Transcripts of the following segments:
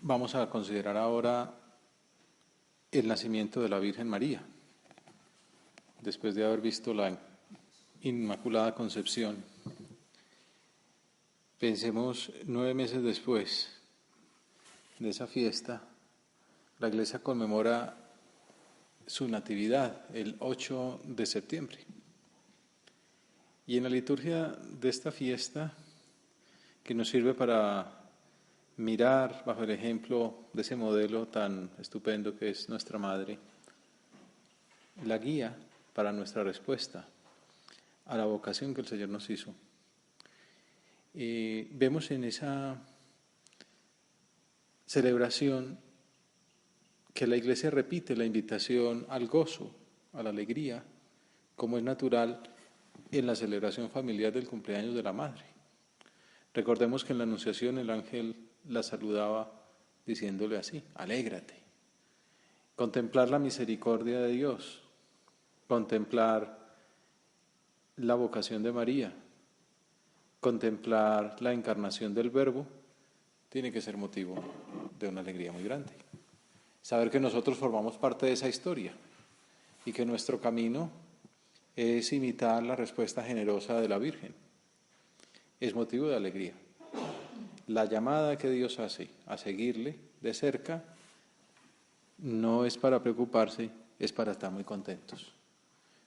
Vamos a considerar ahora el nacimiento de la Virgen María, después de haber visto la Inmaculada Concepción. Pensemos 9 meses después de esa fiesta, la Iglesia conmemora su natividad el 8 de septiembre. Y en la liturgia de esta fiesta, que nos sirve para mirar bajo el ejemplo de ese modelo tan estupendo que es nuestra Madre, la guía para nuestra respuesta a la vocación que el Señor nos hizo. Vemos en esa celebración que la Iglesia repite la invitación al gozo, a la alegría, como es natural en la celebración familiar del cumpleaños de la Madre. Recordemos que en la Anunciación el ángel la saludaba diciéndole así: alégrate. Contemplar la misericordia de Dios, contemplar la vocación de María, contemplar la encarnación del Verbo, tiene que ser motivo de una alegría muy grande. Saber que nosotros formamos parte de esa historia y que nuestro camino es imitar la respuesta generosa de la Virgen, es motivo de alegría. La llamada que Dios hace a seguirle de cerca no es para preocuparse, es para estar muy contentos.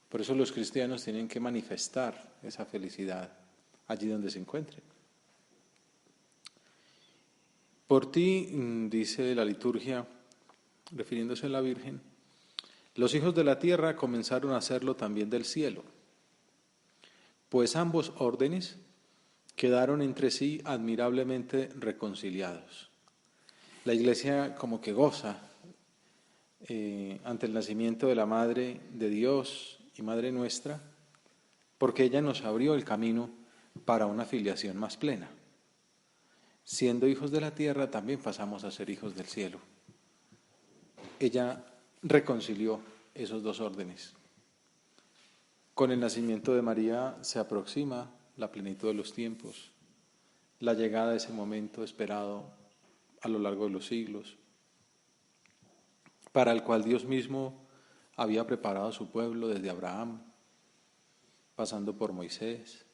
Por eso los cristianos tienen que manifestar esa felicidad allí donde se encuentren. Por ti, dice la liturgia, refiriéndose a la Virgen, los hijos de la tierra comenzaron a hacerlo también del cielo, pues ambos órdenes quedaron entre sí admirablemente reconciliados. La Iglesia como que goza ante el nacimiento de la Madre de Dios y Madre nuestra, porque ella nos abrió el camino para una filiación más plena. Siendo hijos de la tierra, también pasamos a ser hijos del cielo. Ella reconcilió esos dos órdenes. Con el nacimiento de María se aproxima la plenitud de los tiempos, la llegada de ese momento esperado a lo largo de los siglos, para el cual Dios mismo había preparado a su pueblo desde Abraham, pasando por Moisés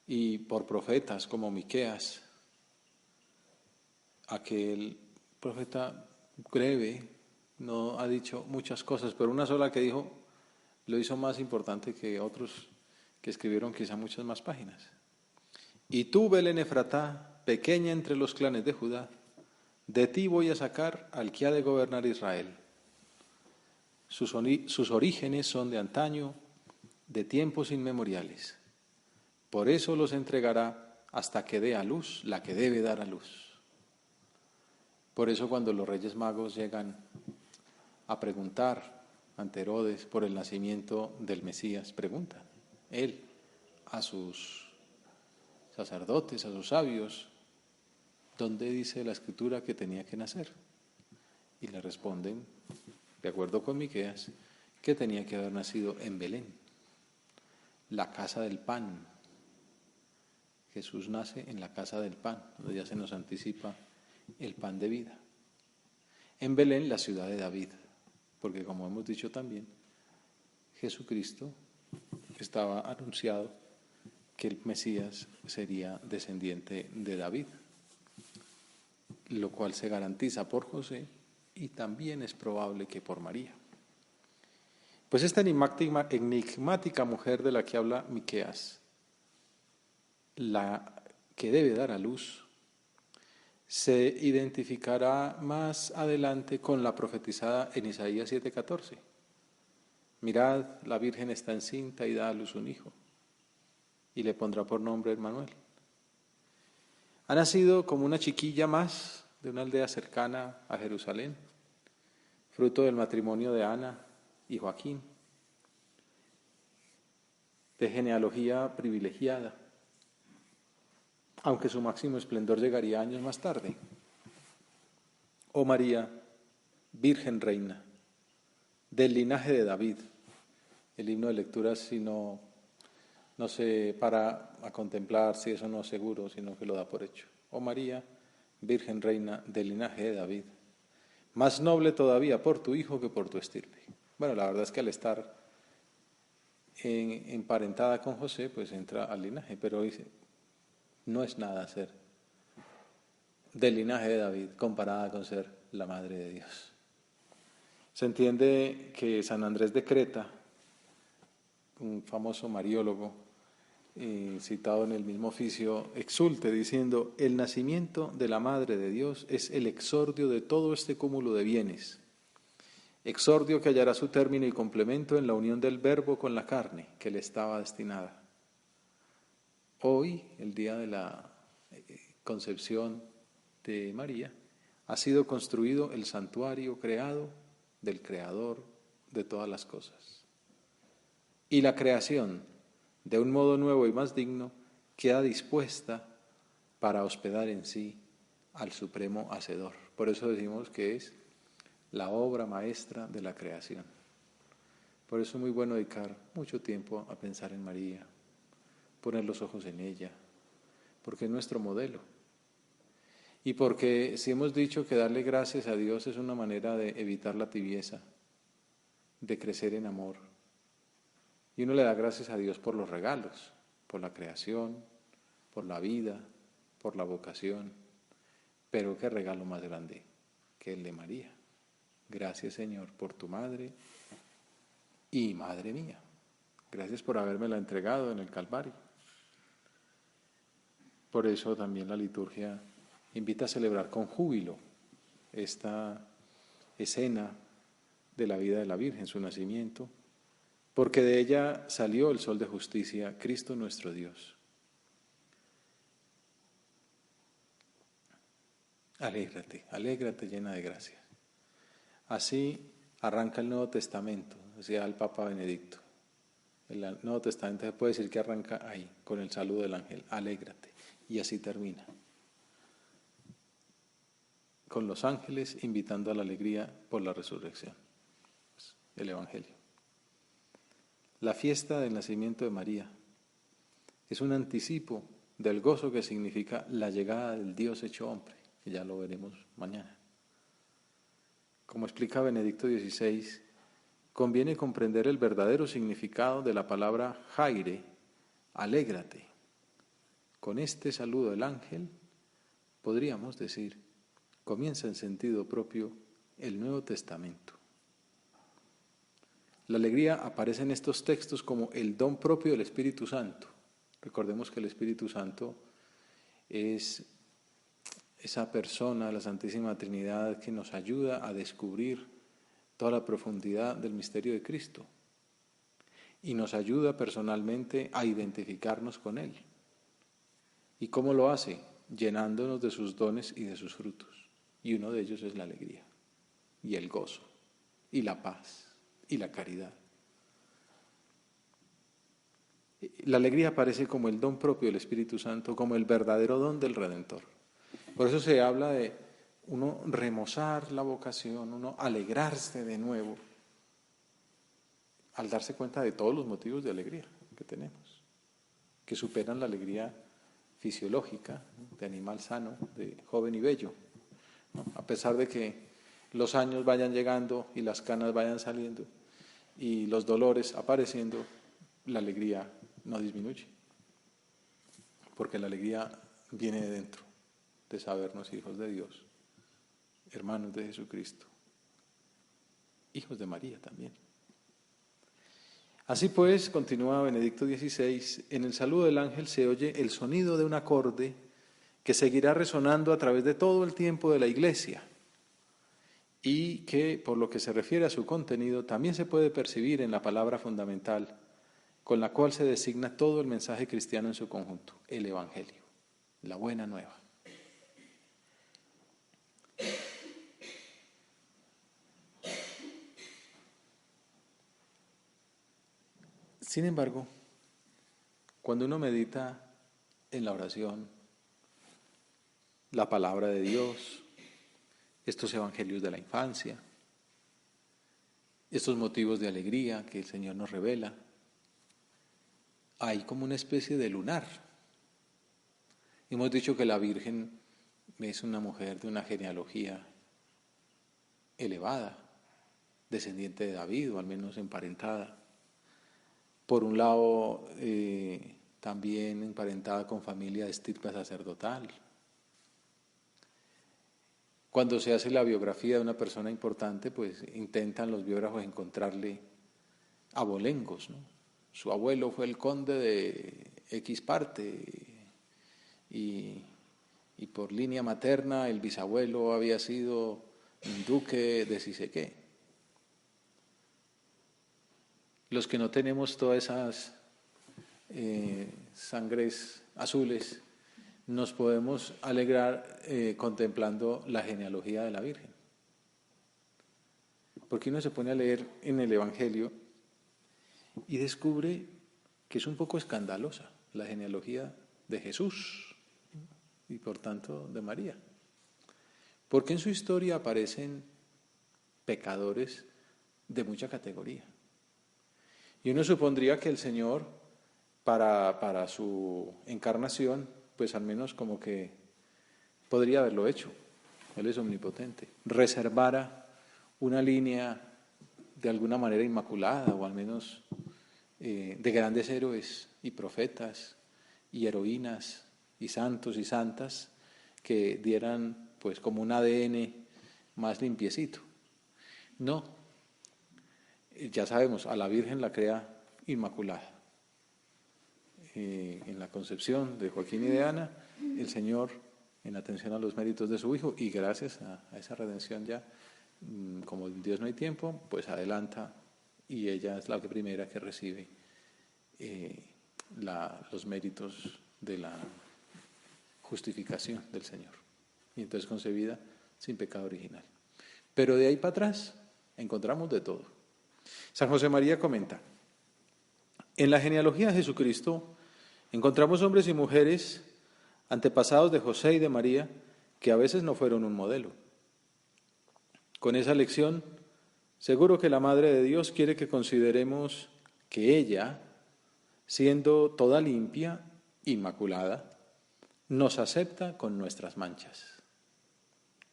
y por profetas como Miqueas, aquel profeta breve, no ha dicho muchas cosas, pero una sola que dijo lo hizo más importante que otros que escribieron quizá muchas más páginas. Y tú, Belén Efratá, pequeña entre los clanes de Judá, de ti voy a sacar al que ha de gobernar Israel. Sus orígenes son de antaño, de tiempos inmemoriales. Por eso los entregará hasta que dé a luz la que debe dar a luz. Por eso cuando los Reyes Magos llegan a preguntar ante Herodes por el nacimiento del Mesías, pregunta él a sus sacerdotes, a sus sabios, ¿dónde dice la Escritura que tenía que nacer? Y le responden, de acuerdo con Miqueas, que tenía que haber nacido en Belén, la casa del pan. Jesús nace en la casa del pan, donde ya se nos anticipa el pan de vida. En Belén, la ciudad de David, porque como hemos dicho también, Jesucristo estaba anunciado que el Mesías sería descendiente de David, lo cual se garantiza por José y también es probable que por María. Pues esta enigmática mujer de la que habla Miqueas, la que debe dar a luz, se identificará más adelante con la profetizada en Isaías 7:14. Mirad, la Virgen está encinta y da a luz un hijo, y le pondrá por nombre Emmanuel. Ha nacido como una chiquilla más de una aldea cercana a Jerusalén, fruto del matrimonio de Ana y Joaquín, de genealogía privilegiada, aunque su máximo esplendor llegaría años más tarde. Oh María, Virgen Reina, del linaje de David. El himno de lectura, si no se para a contemplar si eso no es seguro, sino que lo da por hecho. Oh María, Virgen Reina del linaje de David, más noble todavía por tu hijo que por tu estirpe. Bueno, la verdad es que al estar emparentada con José, pues entra al linaje, pero dice, no es nada ser del linaje de David comparada con ser la madre de Dios. Se entiende que San Andrés de Creta, un famoso mariólogo, citado en el mismo oficio, exulte diciendo: el nacimiento de la Madre de Dios es el exordio de todo este cúmulo de bienes, exordio que hallará su término y complemento en la unión del Verbo con la carne que le estaba destinada. Hoy, el día de la concepción de María, ha sido construido el santuario creado del Creador de todas las cosas. Y la creación, de un modo nuevo y más digno, queda dispuesta para hospedar en sí al Supremo Hacedor. Por eso decimos que es la obra maestra de la creación. Por eso es muy bueno dedicar mucho tiempo a pensar en María, poner los ojos en ella, porque es nuestro modelo. Y porque si hemos dicho que darle gracias a Dios es una manera de evitar la tibieza, de crecer en amor. Y uno le da gracias a Dios por los regalos, por la creación, por la vida, por la vocación. Pero qué regalo más grande que el de María. Gracias, Señor, por tu madre y madre mía. Gracias por habérmela entregado en el Calvario. Por eso también la liturgia invita a celebrar con júbilo esta escena de la vida de la Virgen, su nacimiento, porque de ella salió el sol de justicia, Cristo nuestro Dios. Alégrate, alégrate llena de gracia. Así arranca el Nuevo Testamento, decía el Papa Benedicto. El Nuevo Testamento se puede decir que arranca ahí, con el saludo del ángel, alégrate, y así termina, con los ángeles invitando a la alegría por la resurrección, el Evangelio. La fiesta del nacimiento de María es un anticipo del gozo que significa la llegada del Dios hecho hombre, que ya lo veremos mañana. Como explica Benedicto XVI, conviene comprender el verdadero significado de la palabra jaire, alégrate. Con este saludo del ángel, podríamos decir, comienza en sentido propio el Nuevo Testamento. La alegría aparece en estos textos como el don propio del Espíritu Santo. Recordemos que el Espíritu Santo es esa persona, la Santísima Trinidad, que nos ayuda a descubrir toda la profundidad del misterio de Cristo y nos ayuda personalmente a identificarnos con Él. ¿Y cómo lo hace? Llenándonos de sus dones y de sus frutos. Y uno de ellos es la alegría, y el gozo, y la paz, y la caridad. La alegría aparece como el don propio del Espíritu Santo, como el verdadero don del Redentor. Por eso se habla de uno remozar la vocación, uno alegrarse de nuevo, al darse cuenta de todos los motivos de alegría que tenemos, que superan la alegría fisiológica, de animal sano, de joven y bello, ¿no? A pesar de que los años vayan llegando y las canas vayan saliendo y los dolores apareciendo, la alegría no disminuye, porque la alegría viene de dentro, de sabernos hijos de Dios, hermanos de Jesucristo, hijos de María también. Así pues, continúa Benedicto XVI, en el saludo del ángel se oye el sonido de un acorde que seguirá resonando a través de todo el tiempo de la Iglesia y que, por lo que se refiere a su contenido, también se puede percibir en la palabra fundamental con la cual se designa todo el mensaje cristiano en su conjunto, el Evangelio, la buena nueva. Sin embargo, cuando uno medita en la oración, la palabra de Dios, estos evangelios de la infancia, estos motivos de alegría que el Señor nos revela, hay como una especie de lunar. Hemos dicho que la Virgen es una mujer de una genealogía elevada, descendiente de David, o al menos emparentada. Por un lado, también emparentada con familia de estirpe sacerdotal. Cuando se hace la biografía de una persona importante, pues intentan los biógrafos encontrarle abolengos, ¿no? Su abuelo fue el conde de X parte y por línea materna el bisabuelo había sido un duque de si sé qué. Los que no tenemos todas esas sangres azules, nos podemos alegrar contemplando la genealogía de la Virgen. Porque uno se pone a leer en el Evangelio y descubre que es un poco escandalosa la genealogía de Jesús y por tanto de María. Porque en su historia aparecen pecadores de mucha categoría. Y uno supondría que el Señor, para su encarnación, pues al menos como que podría haberlo hecho. Él es omnipotente. Reservara una línea de alguna manera inmaculada, o al menos de grandes héroes y profetas y heroínas y santos y santas que dieran pues como un ADN más limpiecito. No, ya sabemos, a la Virgen la crea inmaculada. En la concepción de Joaquín y de Ana, el Señor, en atención a los méritos de su Hijo y gracias a esa redención ya, como en Dios no hay tiempo, pues adelanta y ella es la primera que recibe los méritos de la justificación del Señor. Y entonces concebida sin pecado original. Pero de ahí para atrás encontramos de todo. San José María comenta: en la genealogía de Jesucristo encontramos hombres y mujeres antepasados de José y de María que a veces no fueron un modelo. Con esa lección, seguro que la Madre de Dios quiere que consideremos que ella, siendo toda limpia, inmaculada, nos acepta con nuestras manchas.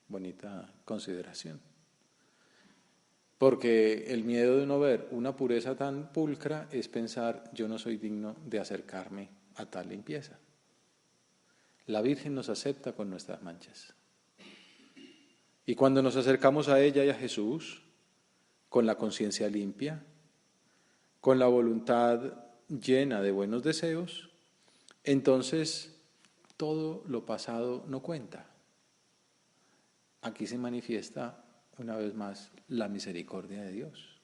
Bonita consideración. Porque el miedo de no ver una pureza tan pulcra es pensar, yo no soy digno de acercarme a tal limpieza. La Virgen nos acepta con nuestras manchas. Y cuando nos acercamos a ella y a Jesús, con la conciencia limpia, con la voluntad llena de buenos deseos, entonces todo lo pasado no cuenta. Aquí se manifiesta una vez más la misericordia de Dios.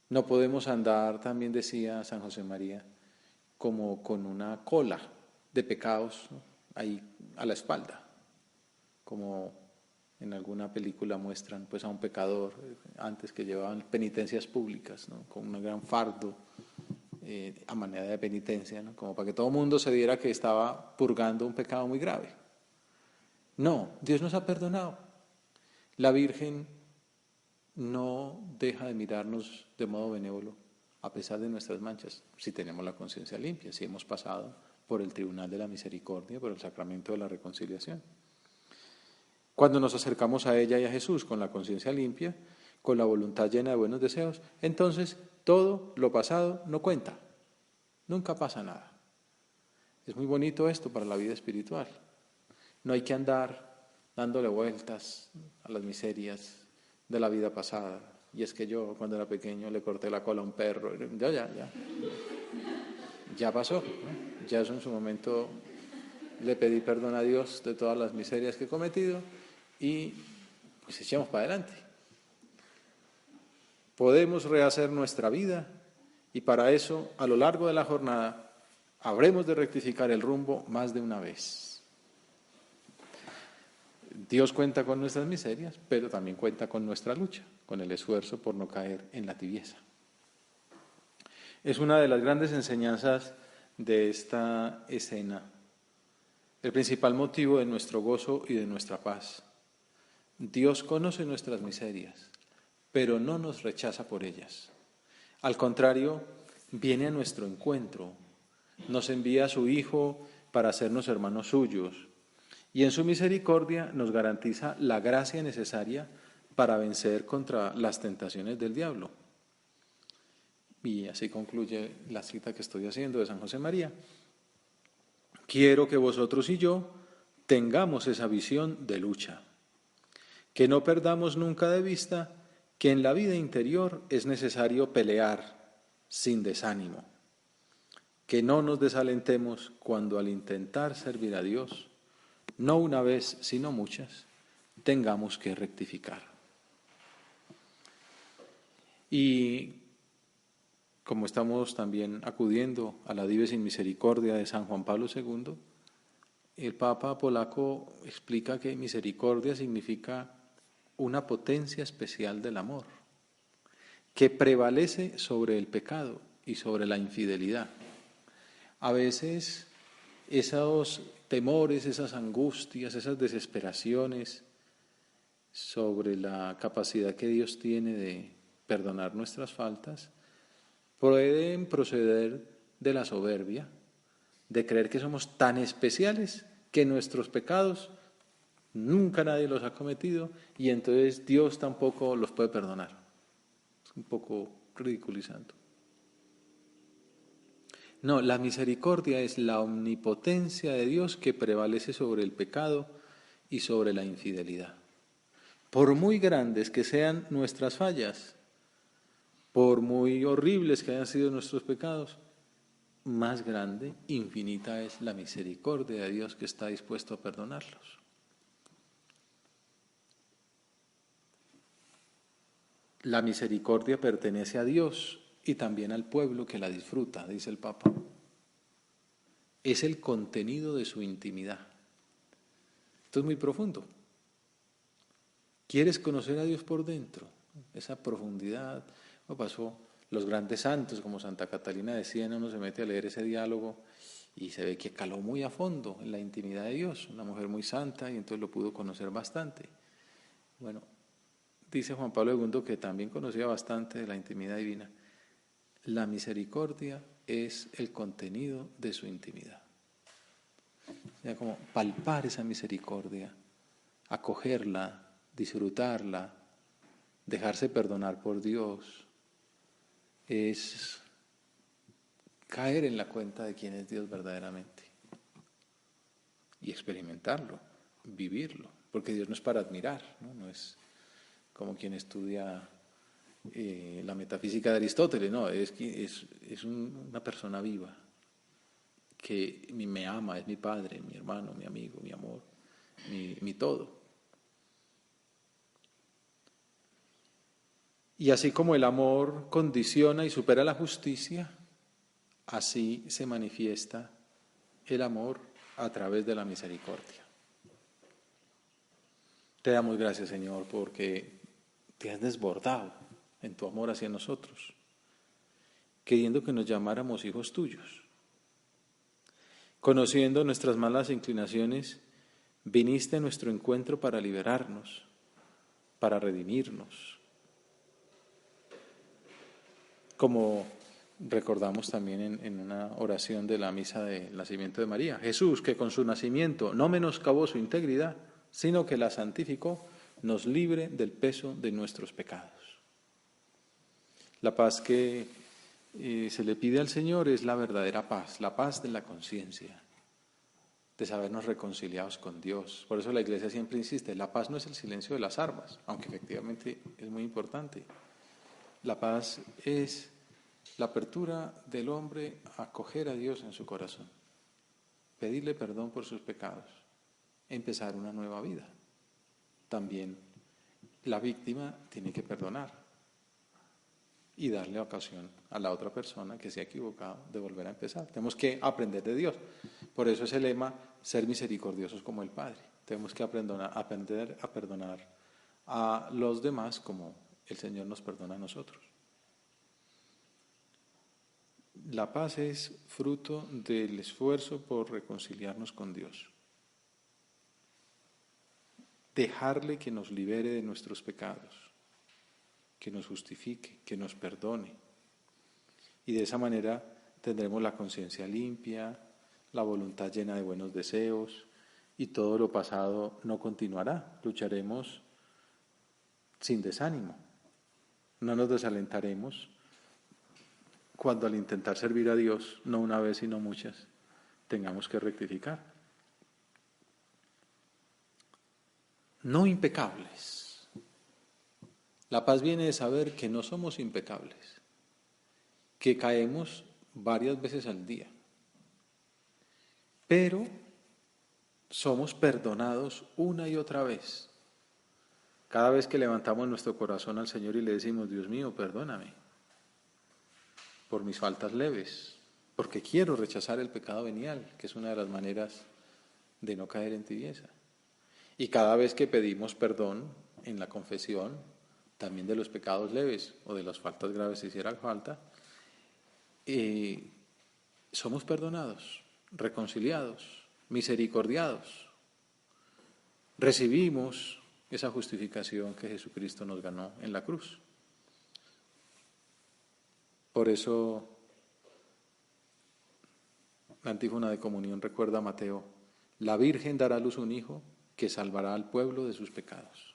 No podemos andar, también decía San José María, como con una cola de pecados, ¿no?, ahí a la espalda, como en alguna película muestran pues a un pecador antes que llevaban penitencias públicas, ¿no?, con un gran fardo a manera de penitencia, ¿no?, como para que todo el mundo se diera que estaba purgando un pecado muy grave. No, Dios nos ha perdonado. La Virgen no deja de mirarnos de modo benévolo a pesar de nuestras manchas, si tenemos la conciencia limpia, si hemos pasado por el tribunal de la misericordia, por el sacramento de la reconciliación. Cuando nos acercamos a ella y a Jesús con la conciencia limpia, con la voluntad llena de buenos deseos, entonces todo lo pasado no cuenta, nunca pasa nada. Es muy bonito esto para la vida espiritual. No hay que andar dándole vueltas a las miserias de la vida pasada. Y es que yo, cuando era pequeño, le corté la cola a un perro. Ya pasó, ¿no? Ya eso en su momento le pedí perdón a Dios de todas las miserias que he cometido y pues echamos para adelante. Podemos rehacer nuestra vida y para eso, a lo largo de la jornada, habremos de rectificar el rumbo más de una vez. Dios cuenta con nuestras miserias, pero también cuenta con nuestra lucha, con el esfuerzo por no caer en la tibieza. Es una de las grandes enseñanzas de esta escena, el principal motivo de nuestro gozo y de nuestra paz. Dios conoce nuestras miserias, pero no nos rechaza por ellas. Al contrario, viene a nuestro encuentro, nos envía a su Hijo para hacernos hermanos suyos, Y en su misericordia nos garantiza la gracia necesaria para vencer contra las tentaciones del diablo. Y así concluye la cita que estoy haciendo de San José María. Quiero que vosotros y yo tengamos esa visión de lucha, que no perdamos nunca de vista que en la vida interior es necesario pelear sin desánimo, que no nos desalentemos cuando al intentar servir a Dios, no una vez sino muchas, tengamos que rectificar. Y como estamos también acudiendo a la Dives in Misericordia de San Juan Pablo II, el Papa polaco explica que misericordia significa una potencia especial del amor, que prevalece sobre el pecado y sobre la infidelidad. A veces esos temores, esas angustias, esas desesperaciones sobre la capacidad que Dios tiene de perdonar nuestras faltas, pueden proceder de la soberbia, de creer que somos tan especiales que nuestros pecados nunca nadie los ha cometido y entonces Dios tampoco los puede perdonar. Es un poco ridiculizando. No, la misericordia es la omnipotencia de Dios que prevalece sobre el pecado y sobre la infidelidad. Por muy grandes que sean nuestras fallas, por muy horribles que hayan sido nuestros pecados, más grande, infinita es la misericordia de Dios que está dispuesto a perdonarlos. La misericordia pertenece a Dios y también al pueblo que la disfruta, dice el Papa. Es el contenido de su intimidad. Esto es muy profundo. ¿Quieres conocer a Dios por dentro? Esa profundidad. Lo pasó los grandes santos, como Santa Catalina de Siena, uno se mete a leer ese diálogo y se ve que caló muy a fondo en la intimidad de Dios, una mujer muy santa y entonces lo pudo conocer bastante. Bueno, dice Juan Pablo II que también conocía bastante de la intimidad divina. La misericordia es el contenido de su intimidad. O sea, como palpar esa misericordia, acogerla, disfrutarla, dejarse perdonar por Dios, es caer en la cuenta de quién es Dios verdaderamente y experimentarlo, vivirlo, porque Dios no es para admirar, no es como quien estudia la metafísica de Aristóteles, no, es una persona viva que me ama, es mi padre, mi hermano, mi amigo, mi amor, mi todo. Y así como el amor condiciona y supera la justicia, así se manifiesta el amor a través de la misericordia. Te damos gracias, Señor, porque te has desbordado en tu amor hacia nosotros, queriendo que nos llamáramos hijos tuyos. Conociendo nuestras malas inclinaciones, viniste a nuestro encuentro para liberarnos, para redimirnos. Como recordamos también en una oración de la misa del nacimiento de María, Jesús, que con su nacimiento no menoscabó su integridad, sino que la santificó, nos libre del peso de nuestros pecados. La paz que se le pide al Señor es la verdadera paz, la paz de la conciencia, de sabernos reconciliados con Dios. Por eso la Iglesia siempre insiste, la paz no es el silencio de las armas, aunque efectivamente es muy importante. La paz es la apertura del hombre a acoger a Dios en su corazón, pedirle perdón por sus pecados, empezar una nueva vida. También la víctima tiene que perdonar y darle ocasión a la otra persona que se ha equivocado de volver a empezar. Tenemos que aprender de Dios. Por eso es el lema, ser misericordiosos como el Padre. Tenemos que aprender a perdonar a los demás como el Señor nos perdona a nosotros. La paz es fruto del esfuerzo por reconciliarnos con Dios. Dejarle que nos libere de nuestros pecados, que nos justifique, que nos perdone. Y de esa manera tendremos la conciencia limpia, la voluntad llena de buenos deseos y todo lo pasado no continuará. Lucharemos sin desánimo. No nos desalentaremos cuando al intentar servir a Dios, no una vez sino muchas, tengamos que rectificar. No impecables. La paz viene de saber que no somos impecables, que caemos varias veces al día, pero somos perdonados una y otra vez. Cada vez que levantamos nuestro corazón al Señor y le decimos, Dios mío, perdóname por mis faltas leves, porque quiero rechazar el pecado venial, que es una de las maneras de no caer en tibieza. Y cada vez que pedimos perdón en la confesión, también de los pecados leves o de las faltas graves si hiciera falta, somos perdonados, reconciliados, misericordiados. Recibimos esa justificación que Jesucristo nos ganó en la cruz. Por eso la antífona de comunión recuerda a Mateo: la Virgen dará a luz un hijo que salvará al pueblo de sus pecados.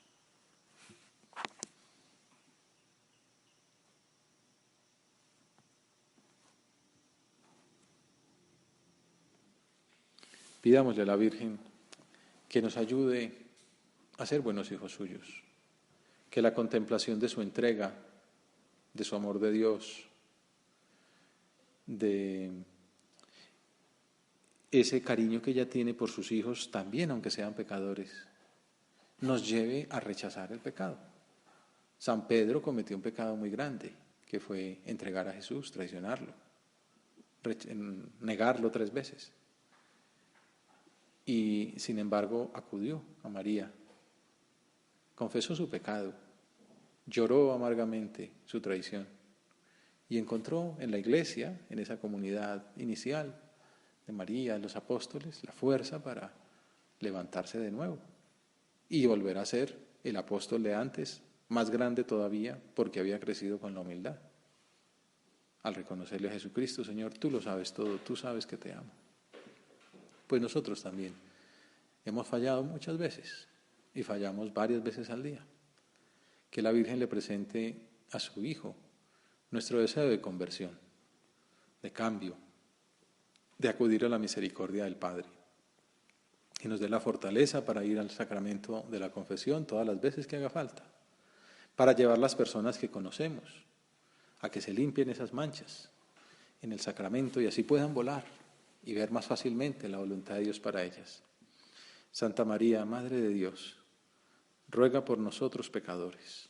Pidámosle a la Virgen que nos ayude a ser buenos hijos suyos, que la contemplación de su entrega, de su amor de Dios, de ese cariño que ella tiene por sus hijos, también aunque sean pecadores, nos lleve a rechazar el pecado. San Pedro cometió un pecado muy grande, que fue entregar a Jesús, traicionarlo, negarlo 3 veces. Y sin embargo acudió a María, confesó su pecado, lloró amargamente su traición y encontró en la iglesia, en esa comunidad inicial de María, los apóstoles, la fuerza para levantarse de nuevo y volver a ser el apóstol de antes, más grande todavía porque había crecido con la humildad. Al reconocerle a Jesucristo: Señor, tú lo sabes todo, tú sabes que te amo. Pues nosotros también hemos fallado muchas veces y fallamos varias veces al día. Que la Virgen le presente a su Hijo nuestro deseo de conversión, de cambio, de acudir a la misericordia del Padre. Y nos dé la fortaleza para ir al sacramento de la confesión todas las veces que haga falta, para llevar las personas que conocemos a que se limpien esas manchas en el sacramento y así puedan volar y ver más fácilmente la voluntad de Dios para ellas. Santa María, Madre de Dios, ruega por nosotros pecadores,